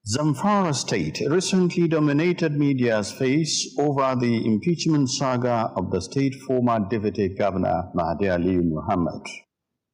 Zamfara state recently dominated media's face over the impeachment saga of the state former deputy governor Mahdi Aliyu Muhammad.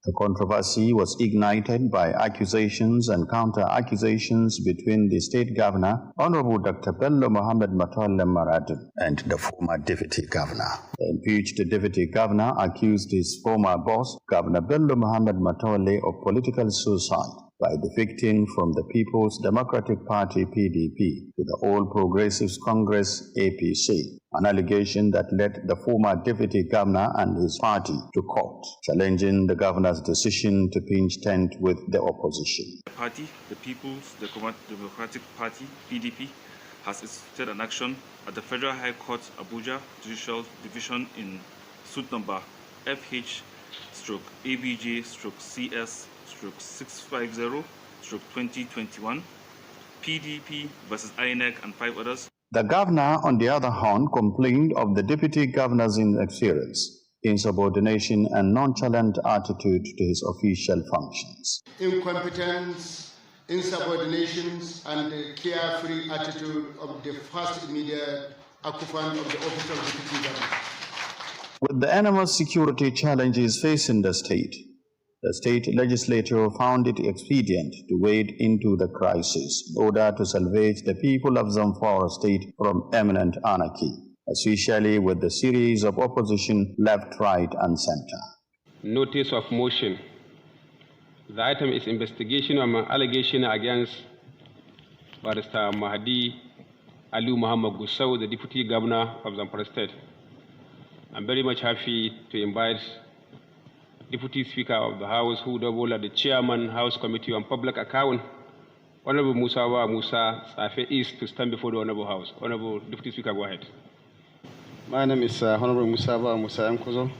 The controversy was ignited by accusations and counter-accusations between the state governor, Honorable Dr. Bello Muhammad Matolle Maradun, and the former deputy governor. The impeached deputy governor accused his former boss, Governor Bello Muhammad Matolle, of political suicide by defecting from the People's Democratic Party (PDP) to the All Progressives Congress (APC), an allegation that led the former deputy governor and his party to court, challenging the governor's decision to pitch tent with the opposition. The party, the People's Democratic Party (PDP), has instituted an action at the Federal High Court, Abuja Judicial Division in suit number FH/ABJ/CS/650/2021, PDP versus INEC and 5 others. The governor, on the other hand, complained of the deputy governor's inexperience, insubordination, and nonchalant attitude to his official functions. Incompetence, insubordinations, and the carefree attitude of the first immediate occupant of the office of deputy governor. With the enormous security challenges facing the state legislature found it expedient to wade into the crisis in order to salvage the people of Zamfara state from imminent anarchy, especially with the series of opposition left, right, and center. Notice of motion. The item is investigation of an allegation against Barrister Mahdi Aliyu Muhammad Gusau, the Deputy Governor of Zamfara State. I'm very much happy to invite Deputy Speaker of the House, who double as the Chairman, House Committee on Public Account, Honorable Musa Safe East, to stand before the Honorable House. Honorable Deputy Speaker, go ahead. My name is Honorable Musa Mkozo.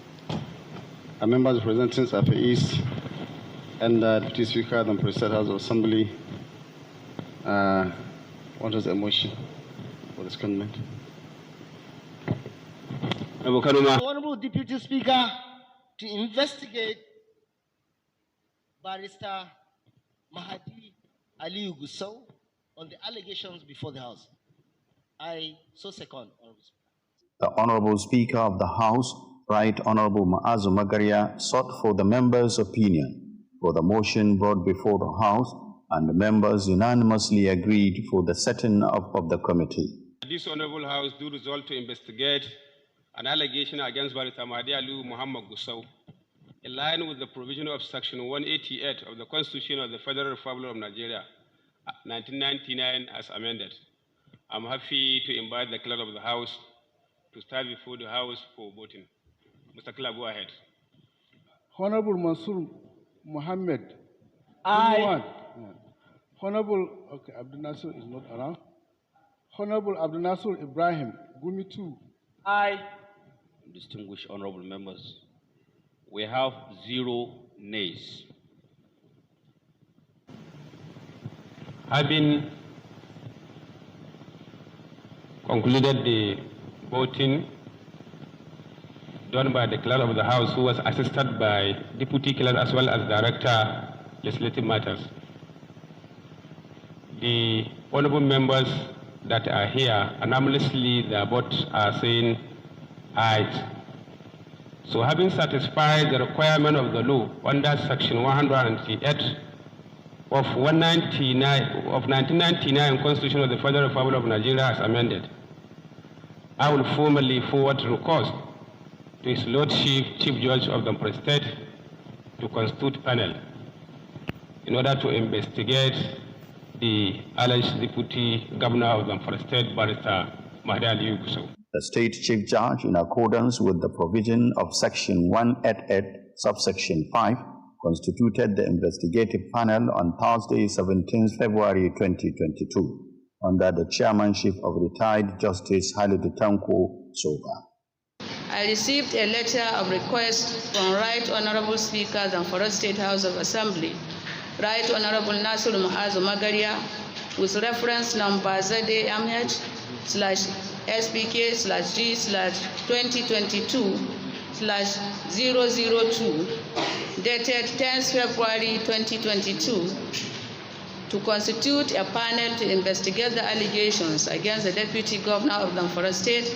I'm member representing Safe East and Deputy Speaker of the President House of Assembly. What is the motion for this comment? Honorable Deputy Speaker, to investigate Barrister Mahdi Aliyu Gusau on the allegations before the House. I so second, Honorable Speaker. The Honorable Speaker of the House, Right Honorable Ma'azu Magaria, sought for the members' opinion for the motion brought before the House, and the members unanimously agreed for the setting up of the committee. This Honorable House do resolve to investigate an allegation against Barrister Mahdi Aliyu Muhammad Gusau, in line with the provision of Section 188 of the Constitution of the Federal Republic of Nigeria, 1999, as amended. I'm happy to invite the clerk of the House to stand before the House for voting. Mr. Clerk, go ahead. Honorable Mansour Mohammed. Aye. Honorable, Abdul Nasir is not around. Honorable Abdul Nasir Ibrahim, Gumi 2. Aye. Distinguished honorable members, we have 0 nays. Having concluded the voting done by the clerk of the House, who was assisted by Deputy Clerk as well as Director Legislative Matters, the honorable members that are here, anomalously their votes are saying aye. So having satisfied the requirement of the law under Section 188 of 1999 Constitution of the Federal Republic of Nigeria as amended, I will formally forward request to His Lordship, Chief Judge of the State, to constitute panel in order to investigate the alleged Deputy Governor of the State, Barrister Mahdi Aliyu Gusau. The State Chief Judge, in accordance with the provision of Section 188, subsection 5, constituted the investigative panel on Thursday, 17 February 2022, under the chairmanship of retired Justice Halidu Tanko Soba. I received a letter of request from Right Honorable Speaker Zamfara State House of Assembly, Right Honorable Nasir Ma'azu Magaria, with reference number ZAMH/SPK/G/2022/002, dated 10th February 2022, to constitute a panel to investigate the allegations against the Deputy Governor of Zamfara State,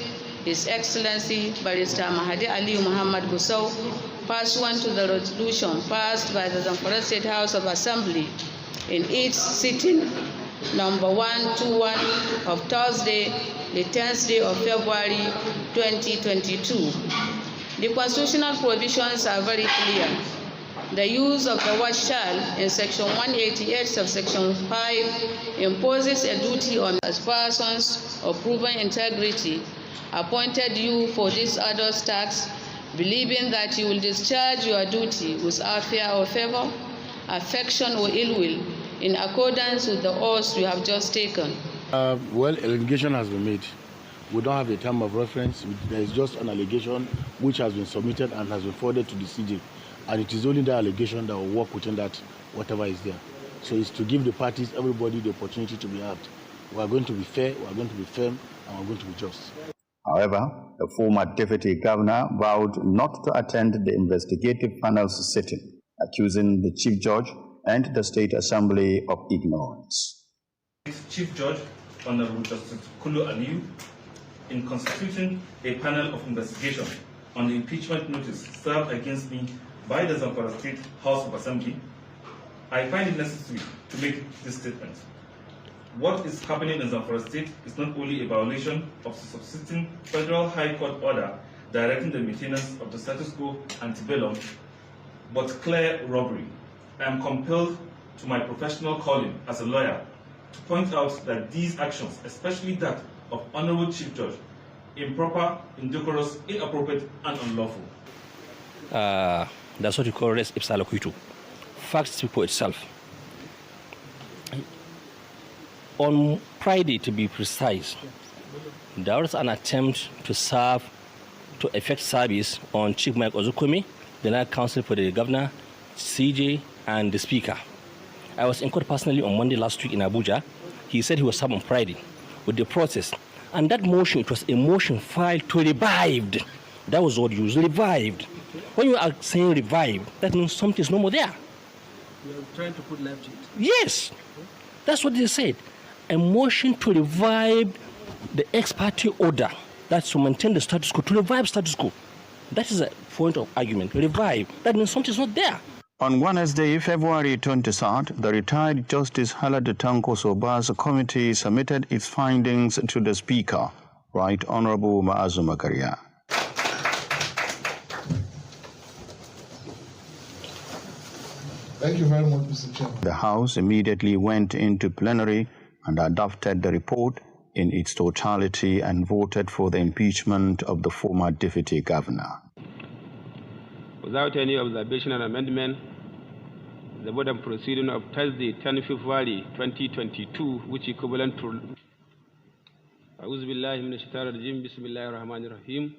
His Excellency Barrister Mahdi Aliyu Muhammad Gusau, pursuant to the resolution passed by the Zamfara State House of Assembly in its sitting number 121 of Thursday, the 10th day of February 2022. The constitutional provisions are very clear. The use of the word shall in section 188 subsection 5 imposes a duty on as persons of proven integrity appointed you for this arduous task, believing that you will discharge your duty without fear or favor, affection or ill will, in accordance with the oaths you have just taken. Well, allegation has been made. We don't have a term of reference. There is just an allegation which has been submitted and has been forwarded to the CJ. And it is only the allegation that will work within that, whatever is there. So it's to give the parties, everybody, the opportunity to be heard. We are going to be fair, we are going to be firm, and we are going to be just. However, the former deputy governor vowed not to attend the investigative panel's sitting, accusing the chief judge and the State Assembly of ignorance. Chief Judge, Honorable Justice Aliyu, in constituting a panel of investigation on the impeachment notice served against me by the Zamfara State House of Assembly, I find it necessary to make this statement. What is happening in Zamfara State is not only a violation of the subsisting Federal High Court order directing the maintenance of the status quo antebellum, but clear robbery. I am compelled to my professional calling as a lawyer to point out that these actions, especially that of Honorable Chief Judge, improper, indecorous, inappropriate, and unlawful. That's what you call res ipsa loquitur. Facts speak for itself. On Friday, to be precise, there was an attempt to effect service on Chief Mike Ozukumi, the National Counsel for the Governor, CJ, and the Speaker. I was in court personally on Monday last week in Abuja. He said he was served on Friday with the process. And that motion, it was a motion filed to revived. That was what used, revived. When you are saying revived, that means something is no more there. You are trying to put life to it. Yes, that's what they said. A motion to revive the ex parte order. That's to maintain the status quo, to revive status quo. That is a point of argument. Revive. That means something is not there. On Wednesday, February 23rd, the retired Justice Haladu Tanko Soba's committee submitted its findings to the Speaker, Right Honorable Ma'azu Makaria. Thank you very much, Mr. Chairman. The House immediately went into plenary and adopted the report in its totality and voted for the impeachment of the former deputy governor. Without any observation and amendment, the board of proceeding of Thursday, 10 February 2022, which equivalent to Bismillahirrahmanirrahim.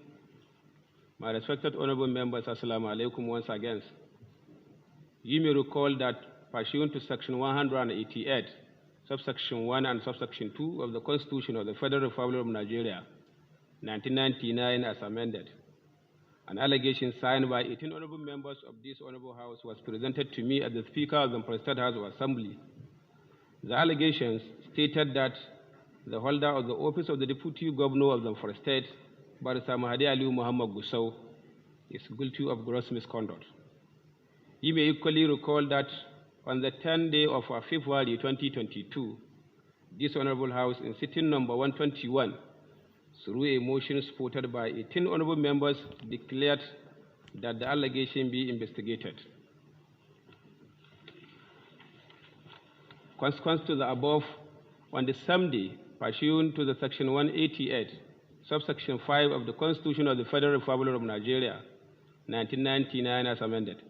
My respected honorable members, Assalamu alaikum once again. You may recall that pursuant to Section 188, subsection 1 and subsection 2 of the Constitution of the Federal Republic of Nigeria, 1999 as amended, an allegation signed by 18 honorable members of this honorable House was presented to me as the Speaker of the President House of Assembly. The allegations stated that the holder of the office of the Deputy Governor of the Zamfara State, Barrister Mahdi Aliyu Muhammad Gusau, is guilty of gross misconduct. You may equally recall that on the 10th day of February 2022, this honorable House in sitting number 121, through a motion supported by 18 honorable members, declared that the allegation be investigated. Consequent to the above, on the same day, pursuant to the Section 188, subsection 5 of the Constitution of the Federal Republic of Nigeria, 1999 as amended,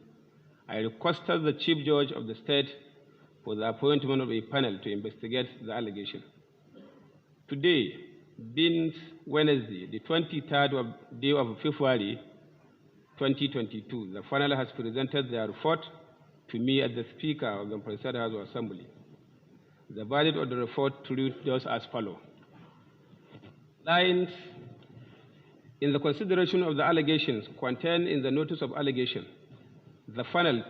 I requested the Chief Judge of the State for the appointment of a panel to investigate the allegation. Today, being Wednesday, the 23rd day of February 2022, the panel has presented their report to me as the Speaker of the President House of Assembly. The verdict of the report reads as follows. Lines in the consideration of the allegations contained in the notice of allegation, the panel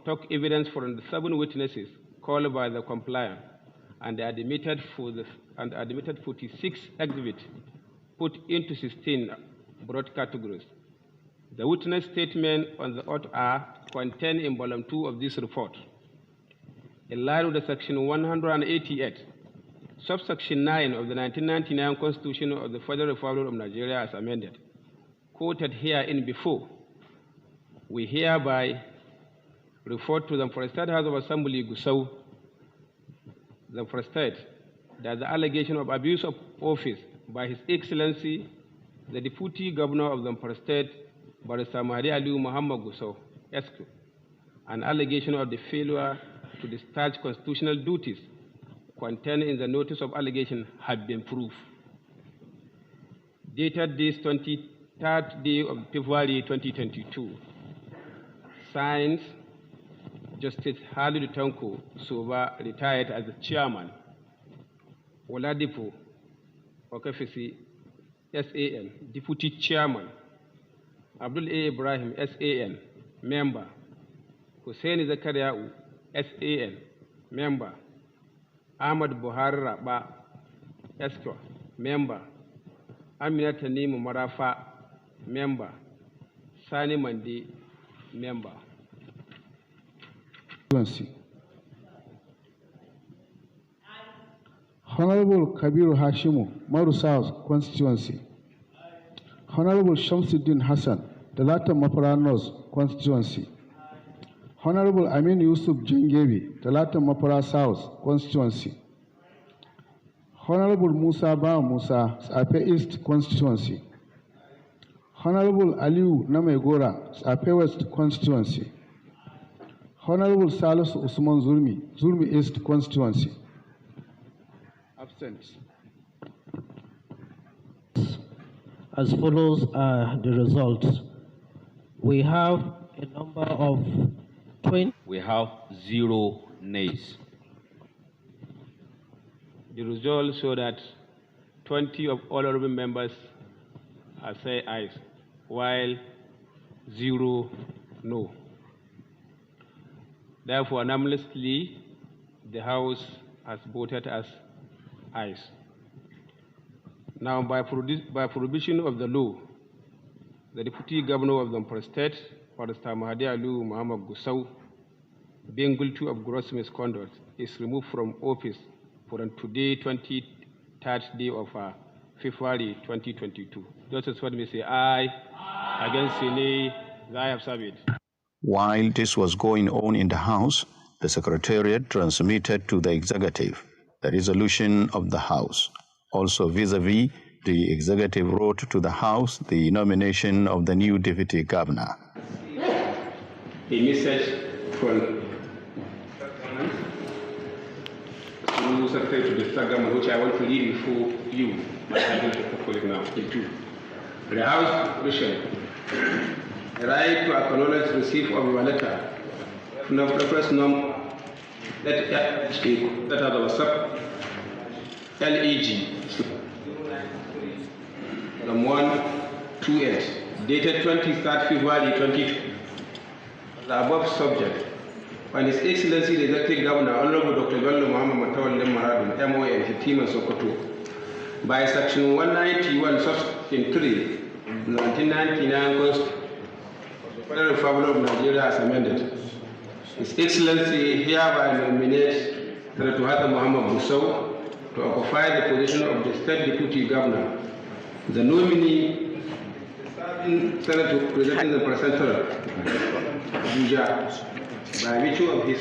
took evidence from the 7 witnesses called by the compliant and admitted 46 exhibits put into 16 broad categories. The witness statement on the oath are contained in volume 2 of this report. In line with the section 188, subsection 9 of the 1999 Constitution of the Federal Republic of Nigeria as amended, quoted herein before, we hereby refer to the Zamfara State House of Assembly, Gusau, Zamfara State, that the allegation of abuse of office by His Excellency, the Deputy Governor of Zamfara State, Barrister Mahdi Aliyu Muhammad Gusau, SQ, an allegation of the failure to discharge constitutional duties contained in the notice of allegation have been proved. Dated this 23rd day of February 2022, signed Justice Aliyu Tanko Soba, retired as the chairman, Oladipo Okefisi, SAN, deputy chairman, Abdul A. Ibrahim, SAN, member, Hussein Zakariau, SAN, member, Ahmad Buhari Raba, SQ, member, Amina Tanimu Marafa, member, Sani Mandi, member. Honorable Kabiru Hashimu, Maru South constituency. Honorable Shamsuddin Hassan, the latter Mapara constituency. Honorable Amin Yusuf Jengebi, the latter Mapara South constituency. Honorable Musa Ba Musa, Sape East constituency. Honorable Aliyu Namegora, Sape West constituency. Honorable Salus Usman Zulmi, Zulmi East constituency. Absent. As follows are the results. We have a number of 20. We have 0 nays. The results show that 20 of honorable members have said ayes, while 0 no. Therefore, unanimously, the House has voted as ayes. Now, by prohibition of the law, the Deputy Governor of Zamfara State, Barrister Mahdi Aliyu Muhammad Gusau, being guilty of gross misconduct, is removed from office for today, 23rd day of February 2022. Justice what may say aye. Against say nay. I have served. While this was going on in the House, the Secretariat transmitted to the Executive the resolution of the House. Also vis-a-vis, the Executive wrote to the House the nomination of the new Deputy Governor. A message from the Secretary to the Government, which I want to read before you, but I will call it now, in two. The House wishes the right to acknowledge receipt of your letter from the first number that was sub LEG 128 dated 23rd February 2022. The above subject by His Excellency the Executive Governor Honorable Dr. Bello Muhammad Matawalli Maradun, MON, Hitima Sokoto, by Section 191, Subsection 3, 1999 Constitution of the Federal Republic of Nigeria as amended. His Excellency hereby nominates Senator Muhammad Gusau to occupy the position of the State Deputy Governor. The nominee, Senator representing the President Abuja, by virtue of his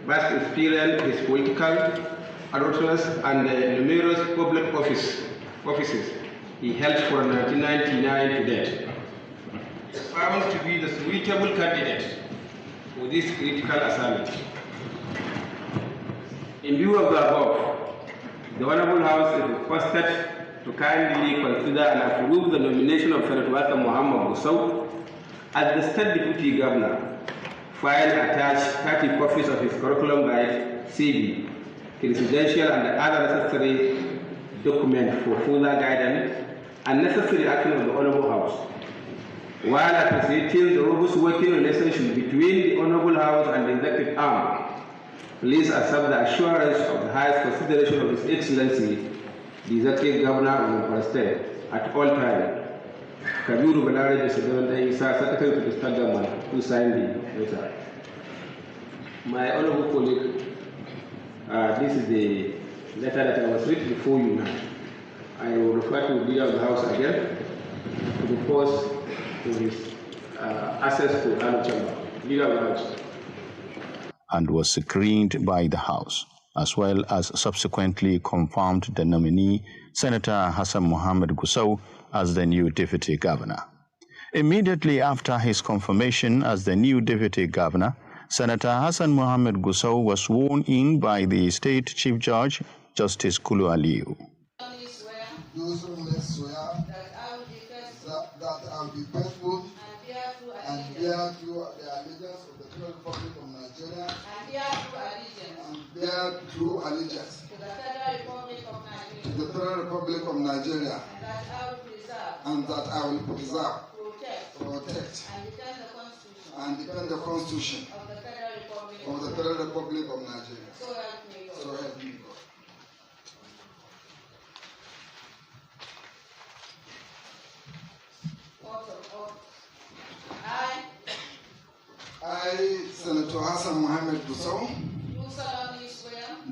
vast experience, his political adroitness, and numerous public offices he held from 1999 to date, found to be the suitable candidate for this critical assignment. In view of the above, the Honorable House is requested to kindly consider and approve the nomination of Senator Muhammad Gusau as the State Deputy Governor, file attached 30 copies of his curriculum guide, CV, his credential and other necessary documents for further guidance and necessary action of the Honorable House, while appreciating the robust working relationship between the Honorable House and the executive arm. please accept the assurance of the highest consideration of His Excellency, the Executive Governor of Zamfara State, at all times. Kabiru Balare Sedevan Isa, Secretary to the State Government, who signed the letter. My honorable colleague, this is the letter that I was reading before you now. I will refer to the leader of the House again to the post to his access to House chamber. Leader of the House. And was screened by the House, as well as subsequently confirmed the nominee, Senator Hassan Mohammed Gusau, as the new Deputy Governor. Immediately after his confirmation as the new Deputy Governor, Senator Hassan Mohammed Gusau was sworn in by the State Chief Judge, Justice Kulu Aliyu. Do solemnly swear that I will be faithful and bear true allegiance of the Federal Republic of Nigeria and bear true allegiance to the Federal Republic of Nigeria, and that I will preserve, protect, and defend the Constitution of the Federal Republic of Nigeria. So help me God. I, Senator Hassan Mohammed Gusau,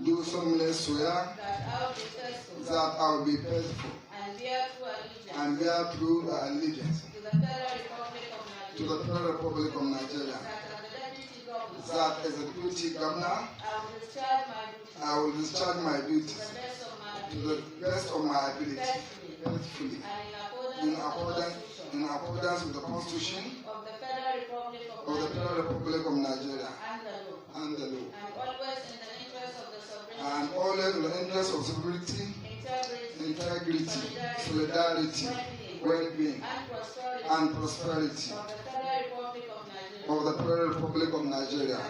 do solemnly swear that I will be faithful and bear true allegiance to the Federal Republic of Nigeria, that as a deputy governor, I will discharge my duties to the best of my ability, faithfully, in accordance with the Constitution of the Federal Republic of Nigeria and the law, and always in the interest of sovereignty, integrity, solidarity, well-being, and prosperity of the Federal Republic of Nigeria,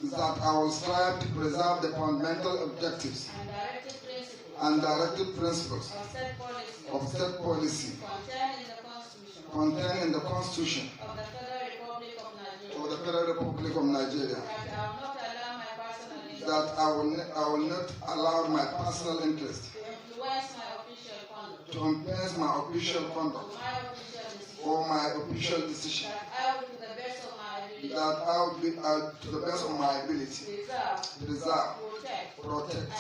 that I will strive to preserve the fundamental objectives and directive principles of state policy contained in the Constitution of the Federal Republic of Nigeria, that I will not allow my personal interest to influence my official conduct or my official decision, that I will be to the best of my ability preserve, protect,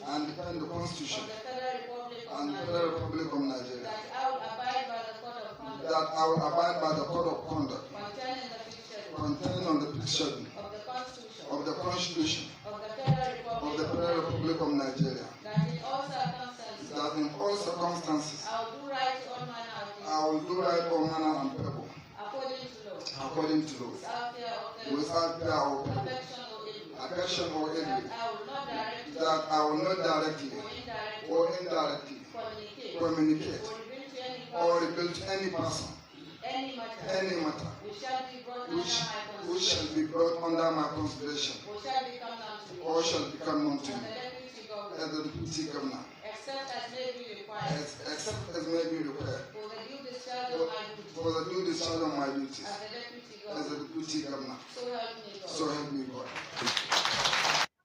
and defend the Constitution and the Federal Republic of Nigeria, that I will abide by the Code of Conduct contained on the picture of the Constitution of the Federal Republic of Nigeria, that in all circumstances I will do right all manner and people according to law, without fear or affection or envy, that I will not directly or indirectly communicate or reveal to any person any matter which shall be brought under my consideration or shall become known to me as the Deputy Governor, except as may be required for the due discharge of my duties as the Deputy Governor. So help me God.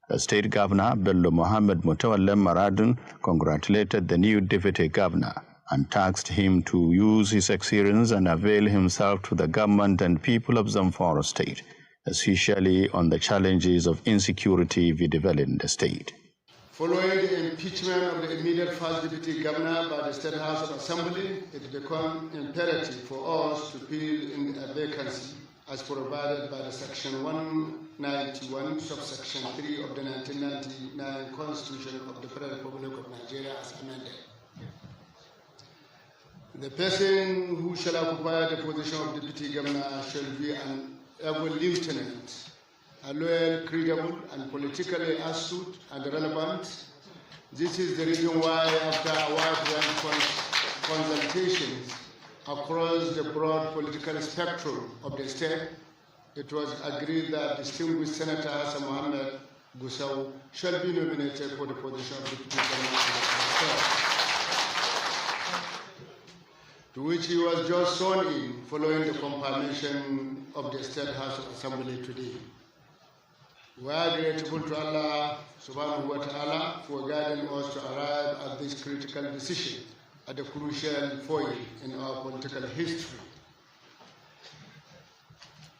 The State Governor, Bello Mohammed Mutawalem Maradun, congratulated the new Deputy Governor and tasked him to use his experience and avail himself to the government and people of Zamfara State, especially on the challenges of insecurity we develop in the state. Following the impeachment of the immediate first Deputy Governor by the State House of Assembly, it became imperative for us to fill in a vacancy as provided by the Section 191, subsection 3 of the 1999 Constitution of the Federal Republic of Nigeria as amended. The person who shall occupy the position of Deputy Governor shall be an able lieutenant, a loyal, credible, and politically astute and relevant. This is the reason why, after a wide-range consultations across the broad political spectrum of the state, it was agreed that distinguished Senator Hassan Mohammed Gusau shall be nominated for the position of Deputy Governor of the state. to which he was just sworn in following the confirmation of the State House of Assembly today. We are grateful to Allah subhanahu wa ta'ala for guiding us to arrive at this critical decision at a crucial point in our political history.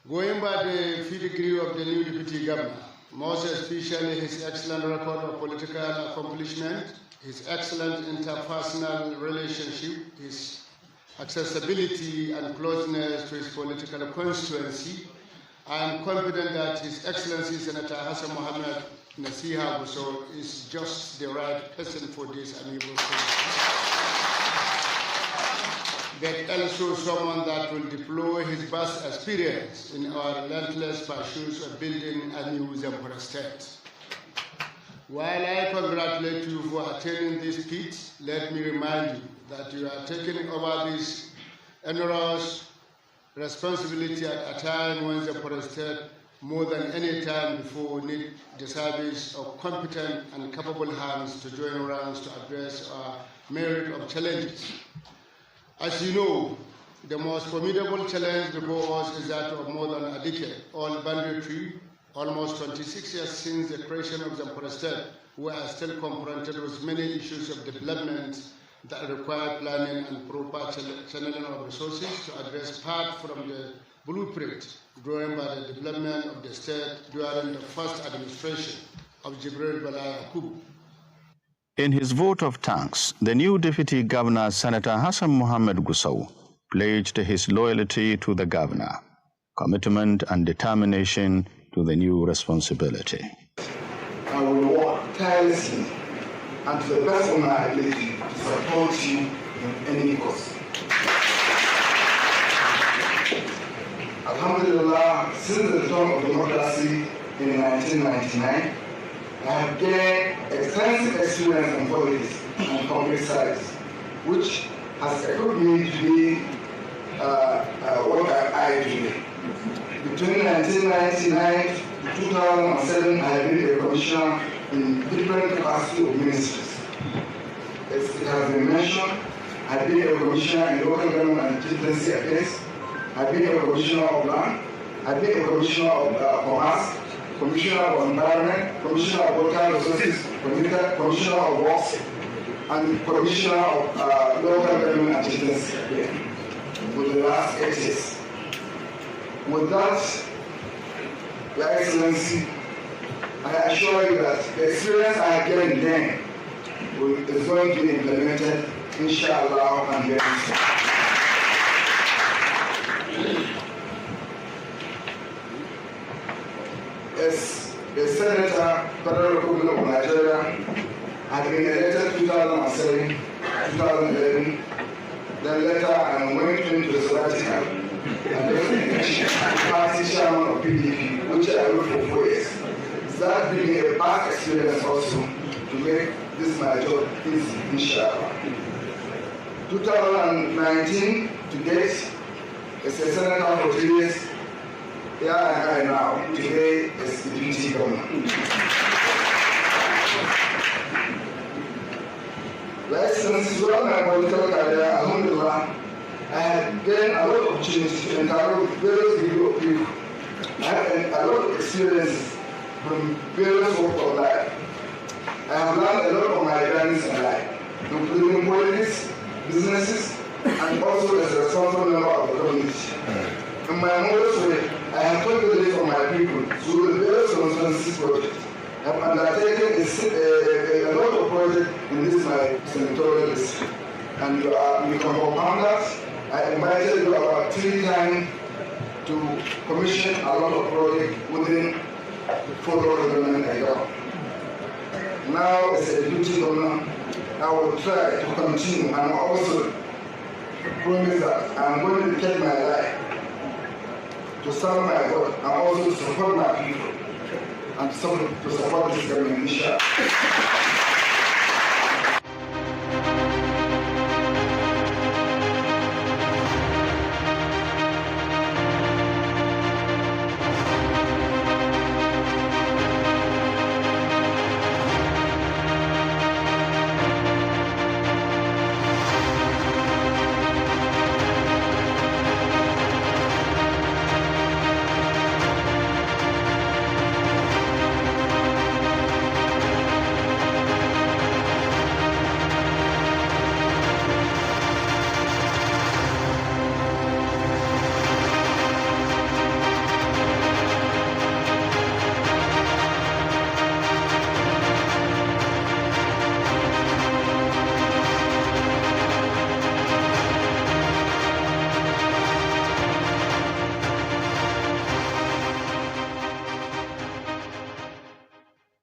Going by the pedigree of the new deputy governor, most especially his excellent record of political accomplishment, his excellent interpersonal relationship, his accessibility and closeness to his political constituency, I am confident that His Excellency Senator Hassan Mohammed Nasiha Gusau is just the right person for this amiable cause. But also someone that will deploy his vast experience in our relentless pursuits of building a new Zamfara state. While I congratulate you for attaining this feat, let me remind you that you are taking over this enormous responsibility at a time when the Zamfara state, more than any time before, need the service of competent and capable hands to join ranks to address our myriad of challenges. As you know, the most formidable challenge before us is that of more than a decade old banditry, almost 26 years since the creation of the Zamfara state. We are still confronted with many issues of development that require planning and proper channeling of resources to address part from the blueprint drawn by the development of the state during the first administration of Jibril Bala Yakubu. In his vote of thanks, the new Deputy Governor, Senator Hassan Mohammed Gusau, pledged his loyalty to the governor, commitment and determination to the new responsibility. I will work tirelessly and to the best of my ability to support you in any cause. Alhamdulillah, since the dawn of democracy in 1999, I have gained extensive experience in politics and public service, which has equipped me to be what I do today. Between 1999 to 2007, I have been a commissioner in different capacities of ministries. As it has been mentioned, I have been a commissioner in local government and chieftaincy affairs. I have been a commissioner of land. I have been a commissioner of commerce, commissioner of environment, commissioner of water resources, commissioner of works, and commissioner of local government and chieftaincy affairs for the last 8 years. With that, Your Excellency, I assure you that the experience I have gained then is going to be implemented, inshallah, and very soon. As a Senator, Federal Republic of Nigeria, I have been elected 2007, 2011, then later I went into the sabbatical. And then party chairman of PDP, which I worked for 4 years. That gave me a vast experience also to make this my job easy, inshallah. 2019 to date, as a senator for 3 years, here I am now, today as the deputy governor. Your Excellency, throughout my political career, alhamdulillah, I have gained a lot of opportunities to interact with various groups of people. I have a lot of experiences from various walks of life. I have learned a lot of my journeys in life, including politics, businesses, and also as a responsible member of the community. In my modest way, I have talked the list of my people through the various constituency projects. I have undertaken a lot of projects in this my senatorial district. And you can confirm that. I invited you about 3 times to commission a lot of projects within the 4 local government area. Now, as a deputy governor, I will try to continue and also promise that I'm going to dedicate my life to serve my God and also to support my people and to support this government, inshallah.